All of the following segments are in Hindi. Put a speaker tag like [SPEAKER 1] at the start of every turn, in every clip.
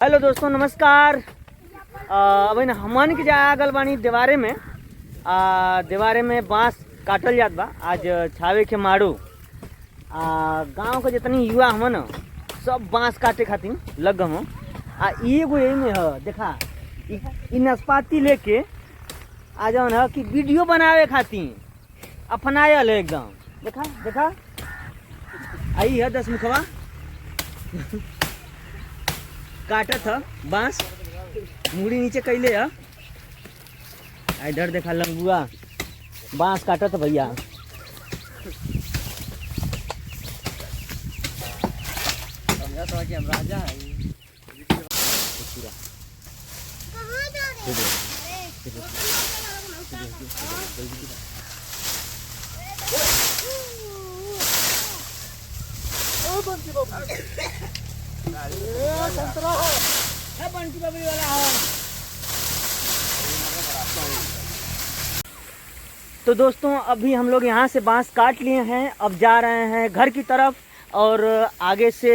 [SPEAKER 1] हेलो दोस्तों नमस्कार। अभी ना हमन के जा गल बानी देवारे में देवारे में बांस काटल जात बा। आज छावे के मारू गांव के जितनी युवा हमन सब बांस काटे खातिर लग हम। एगो यही में है देखा इ नाशपाती लेके आ जौन है कि वीडियो बनावे खातिर अपनायल है एकदम। देखा देखा आई है 10 मुखवा काटत है बांस मुड़ी नीचे कैले है। इधर देखा लंगुआ बांस काटत भैया। तो कि हम राजा है तो दोस्तों अभी हम लोग यहाँ से बांस काट लिए हैं। अब जा रहे हैं घर की तरफ और आगे से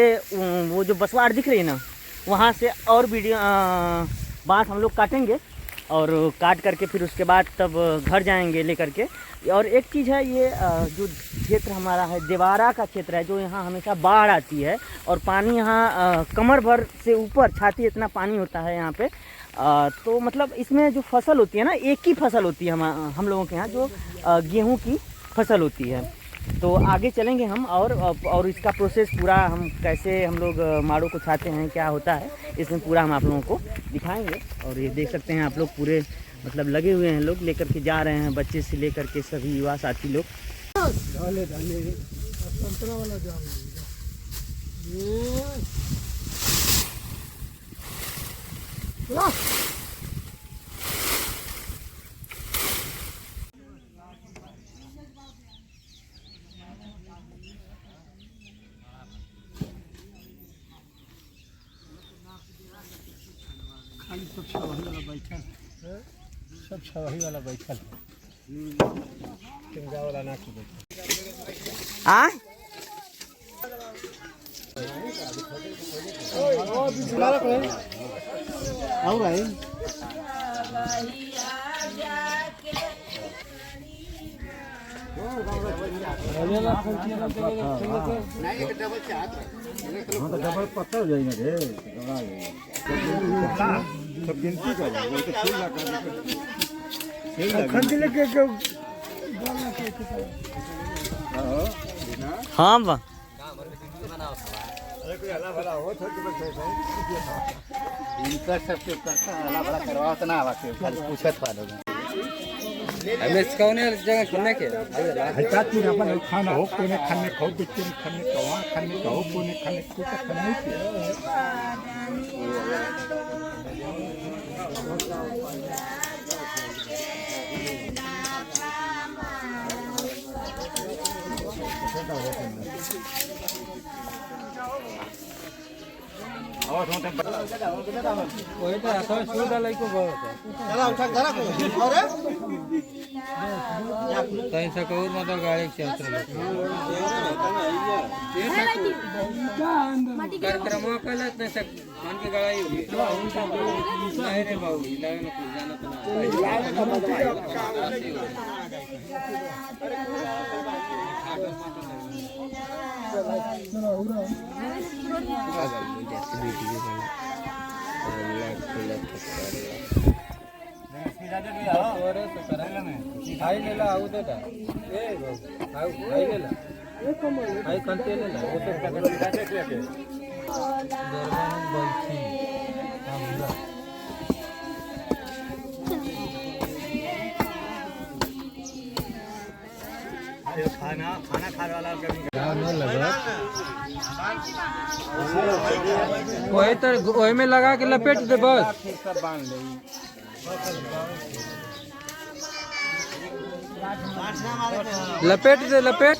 [SPEAKER 1] वो जो बसवाड़ दिख रही है ना वहाँ से और वीडियो बांस हम लोग काटेंगे और काट करके फिर उसके बाद तब घर जाएंगे लेकर के। और एक चीज़ है ये जो क्षेत्र हमारा है देवारा का क्षेत्र है जो यहाँ हमेशा बाढ़ आती है और पानी यहाँ कमर भर से ऊपर छाती इतना पानी होता है यहाँ पे। तो मतलब इसमें जो फसल होती है ना एक ही फसल होती है हम लोगों के यहाँ जो गेहूं की फसल होती है। तो आगे चलेंगे हम और इसका प्रोसेस पूरा हम कैसे हम लोग माड़ों को छाते हैं क्या होता है इसमें पूरा हम आप लोगों को दिखाएंगे। और ये देख सकते हैं आप लोग पूरे मतलब लगे हुए हैं लोग लेकर के जा रहे हैं बच्चे से लेकर के सभी युवा साथी लोग।
[SPEAKER 2] खाली सब छवाही वाला बैठल है, सब छवाही वाला बैठल है, टिंगा वाला ना की बैठल। आओ भाई डबल पत्थर जाएंगे सब गिनती कर
[SPEAKER 1] हाँ बा
[SPEAKER 2] इनका सबसे करता हला बड़ा करवाओ तो ना आवाके खाली पूछत वालो
[SPEAKER 3] हमें कौन है जगह सुनने के
[SPEAKER 2] हटा तू अपन खाना हो कोने खाने खाओ बिच्चे खाने कवा खाने खाओ कोने खाने को तो खाने ही और होते
[SPEAKER 3] कोई तो आता है शुरू डाल को बहुत
[SPEAKER 2] चला उठा जरा को और
[SPEAKER 3] कहीं से कोई मतलब गाड़ी से उतर कार्यक्रम पहले इतने से मान के गाड़ी होगी नहीं रे बाबू इलाके में कुछ जाना तो आई ले ला आउ देता ए आउ आई ले ला आई कंते ले ला वो सब का देख ले के दरबार बैठी
[SPEAKER 2] खाना खाना खा वाला कभी
[SPEAKER 3] न लगा वही तो वही में लगा के लपेट दे बस
[SPEAKER 2] सब बांध ले
[SPEAKER 3] लपेट दे लपेट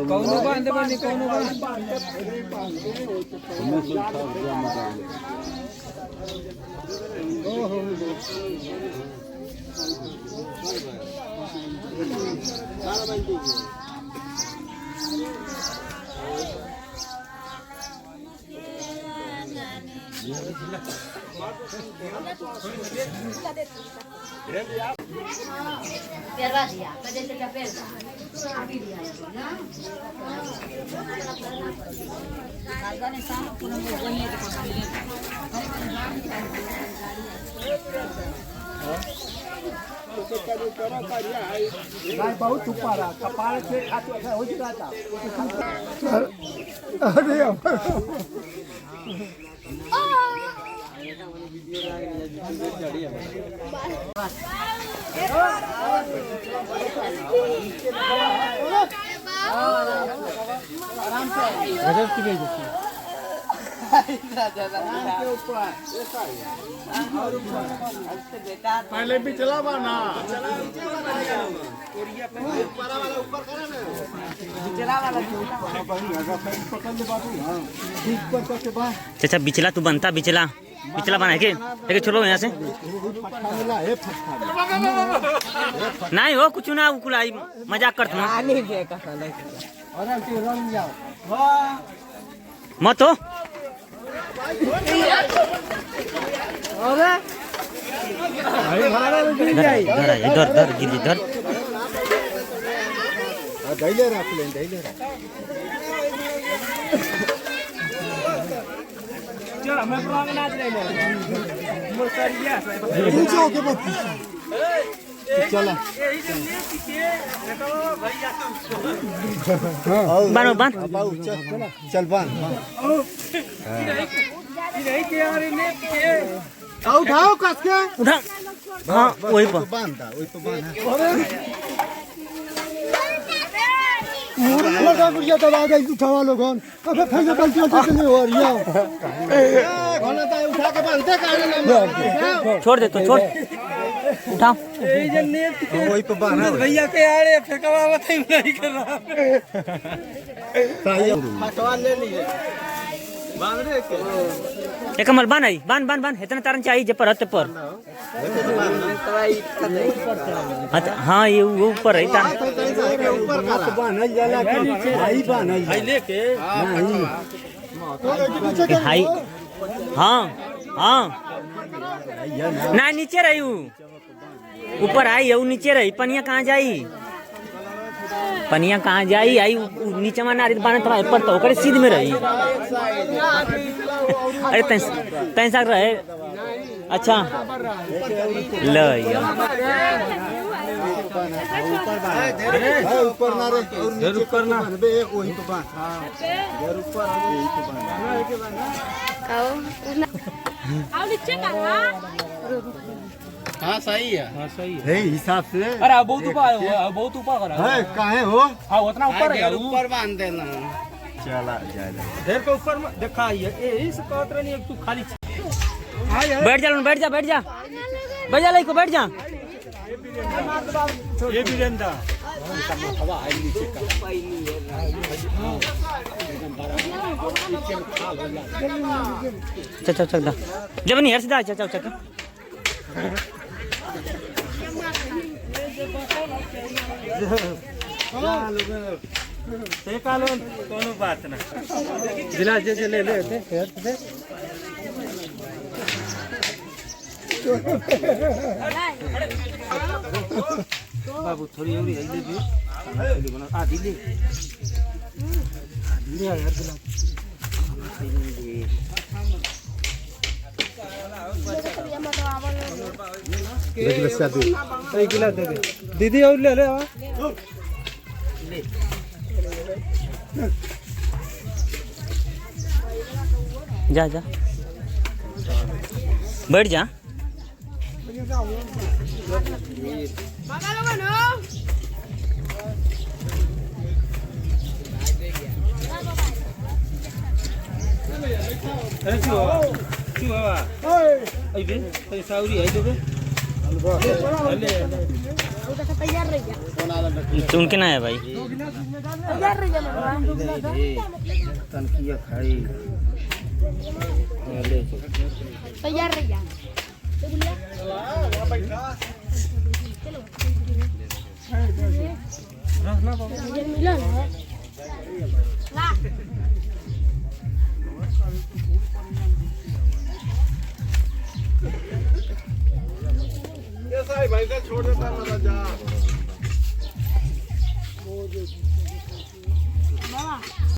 [SPEAKER 3] कौनो बांध बनी कौनो बांध
[SPEAKER 2] बहुत ऊपर आ कपाल से हो जाता अरे गजब की गई पहले भी चला ना
[SPEAKER 1] चाचा बिचला तू बनता बिचला बिचला बना के लेके चलो यहाँ से नहीं हो कुछ ना कुलाई मजाक करता हूँ मत हो इधर इधर गिर इधर
[SPEAKER 2] धैले रख ले धैले रख चल मैं प्रोग्राम नाच रहे हैं मोर कर गया पीछे होके मत चला
[SPEAKER 1] बानो बान
[SPEAKER 2] चल बान उठाओ कस के
[SPEAKER 1] उठा हाँ वही पर
[SPEAKER 2] बांधा वही तो बांधा लगा बुढ़िया तो आ गई उठावा लोगन कबे फैले बल्टी उठा के हो रिया बोला था उठा के बांधते काहे
[SPEAKER 1] छोड़ दे तो छोड़ उठाओ
[SPEAKER 2] ए जन्ने वही तो बांधा भैया के आड़े फेंकवा मत नहीं कर रहा सही फटवा ले लिए बांध रे के
[SPEAKER 1] एक कमल बान आई बान बान बान इतना तारन चाहिए जे पर हत पर अच्छा हाँ ये वो ऊपर है तार
[SPEAKER 2] ऊपर का बांधल जाला के भाई बांधल भाई लेके नहीं
[SPEAKER 1] हाई हाँ हाँ ना नीचे रही ऊपर आई है नीचे रही पनिया कहाँ जाई पनिया कहाँ जाई आई नीचे में नारियल बांध तुम्हारे ऊपर तो ओकरे सीध में रही अरे तैसा रहे अच्छा लो
[SPEAKER 2] ऊपर ना रे ऊपर ना एक वही तो बांध यार ऊपर आ यही तो बांध
[SPEAKER 4] आओ नीचे का
[SPEAKER 3] हाँ सही है
[SPEAKER 2] है हिसाब से
[SPEAKER 3] अरे बहुत ऊपर बहुत ऊपर करा
[SPEAKER 2] है काहे हो
[SPEAKER 3] हाँ उतना ऊपर है ऊपर बांध देना
[SPEAKER 2] चला जाए
[SPEAKER 3] ढेर के ऊपर में देखा है यही से कहत रही तू खाली
[SPEAKER 1] बैठ जा बैठ जा बैठ जा बैठ जा लाइको बैठ जा
[SPEAKER 2] ये वीरेंद्र
[SPEAKER 1] चल चल चल दा जब नहीं हर सीधा चल चल चल
[SPEAKER 3] कोनो बात ना जिला जैसे ले ले बाबू थोड़ी और ले भी आधी ले यार गिलास दे दीदी और ले ले
[SPEAKER 1] जा जा बैठ जा
[SPEAKER 3] अरे क्यों बाबा आई बे तेरी साउरी आई तो बे
[SPEAKER 4] तैयार रह जा
[SPEAKER 1] उनके ना है भाई
[SPEAKER 4] तैयार रह जा
[SPEAKER 3] तनकिया खाई
[SPEAKER 4] तैयार रह जा
[SPEAKER 2] चलो
[SPEAKER 3] ना बाबा
[SPEAKER 4] ये मिलन है ला
[SPEAKER 2] कैसा है भाई का छोड़ देता मजा जा
[SPEAKER 4] बाबा